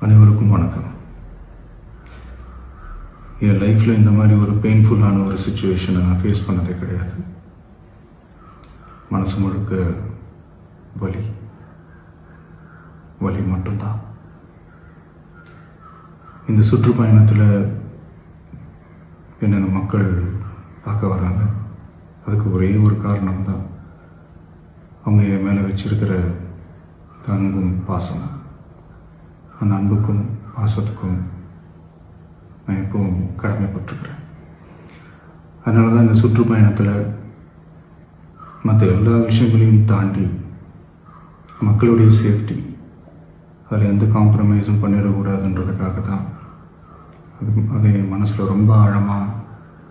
அனைவருக்கும் வணக்கம். என் லைஃப்பில் இந்த மாதிரி ஒரு பெயின்ஃபுல்லான ஒரு சுச்சுவேஷனை நான் ஃபேஸ் பண்ணதே கிடையாது. மனசு முழுக்க வலி மட்டும்தான். இந்த சுற்றுப்பயணத்தில் என்னென்ன மக்கள் பார்க்க வராங்க, அதுக்கு ஒரே ஒரு காரணம் தான், அவங்க என் மேலே வச்சிருக்கிற அன்பும் பாசம். அந்த அன்புக்கும் பாசத்துக்கும் நான் எப்பவும் கடமைப்பட்டிருக்கிறேன். அதனால தான் இந்த சுற்றுப்பயணத்தில் மற்ற எல்லா விஷயங்களையும் தாண்டி மக்களுடைய சேஃப்டி, அதில் எந்த காம்ப்ரமைஸும் பண்ணிடக்கூடாதுன்றதுக்காக தான் அது என் மனசில் ரொம்ப ஆழமாக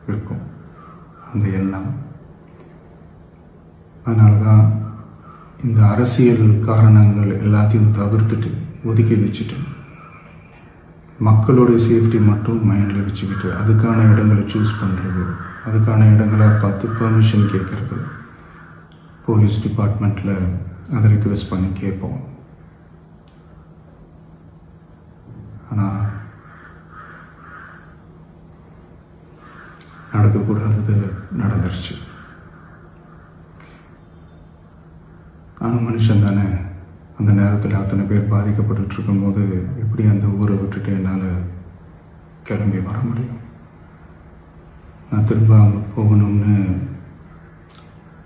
இருக்கும் அந்த எண்ணம். அதனால தான் இந்த அரசியல் காரணங்கள் எல்லாத்தையும் தவிர்த்துட்டு ஒதுக்கி வச்சுட்டு மக்களுடைய சேஃப்டி மட்டும் மைண்டில் வச்சுக்கிட்டு அதுக்கான இடங்களை சூஸ் பண்ணுறது, அதுக்கான இடங்களை பார்த்து பெர்மிஷன் கேட்குறது, போலீஸ் டிபார்ட்மெண்ட்டில் அதை ரிக்வெஸ்ட் பண்ணி கேட்போம். ஆனால் நடக்கக்கூடாதது நடந்துருச்சு. நானும் மனுஷன் தானே. அந்த நேரத்தில் அத்தனை பேர் பாதிக்கப்பட்டு இருக்கும்போது எப்படி அந்த ஊரை விட்டுட்டு என்னால் கிளம்பி வர முடியும்? நான் திரும்ப அங்கே போகணும்னு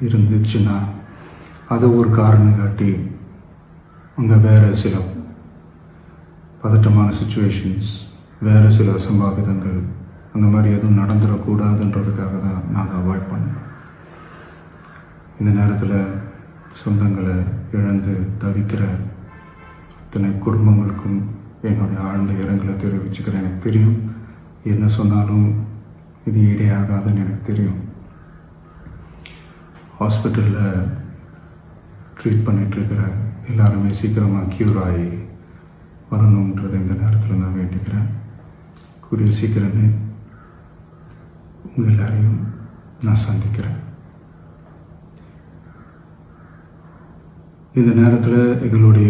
இருந்துச்சுன்னா அதை ஒரு காரணம் காட்டி அங்கே வேறு சில பதட்டமான சுச்சுவேஷன்ஸ், வேறு சில அசம்பாவிதங்கள் அந்த மாதிரி எதுவும் நடந்துடக்கூடாதுன்றதுக்காக தான் நான் அவாய்ட் பண்ணேன். இந்த நேரத்தில் சொந்தங்களை இழந்து தவிக்கிற அத்தனை குடும்பங்களுக்கும் என்னுடைய ஆழ்ந்த இரங்கலை தெரிவிச்சுக்கிறேன். எனக்கு தெரியும், என்ன சொன்னாலும் இது ஈடேயாகாதுன்னு எனக்கு தெரியும். ஹாஸ்பிட்டலில் ட்ரீட் பண்ணிகிட்ருக்கிற எல்லாருமே சீக்கிரமாக க்யூர் ஆகி வரணுன்றதை இந்த நேரத்தில் நான் வேண்டிக்கிறேன். கூடிய சீக்கிரமே உங்கள் எல்லாரையும் நான் சந்திக்கிறேன். இந்த நேரத்தில் எங்களுடைய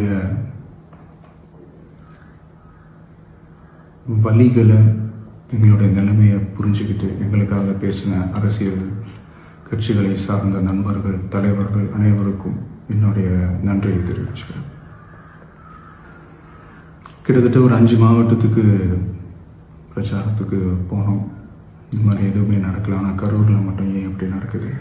வலிகளை, எங்களுடைய நிலைமையை புரிஞ்சுக்கிட்டு எங்களுக்காக பேசின அரசியல் கட்சிகளை சார்ந்த நண்பர்கள், தலைவர்கள் அனைவருக்கும் என்னுடைய நன்றியை தெரிவிச்சுக்கிறேன். கிட்டத்தட்ட ஒரு 5 மாவட்டத்துக்கு பிரச்சாரத்துக்கு போனோம். இந்த மாதிரி எதுவுமே நடக்கல. ஆனால் கரூரில் மட்டும் ஏன் எப்படி நடக்குது?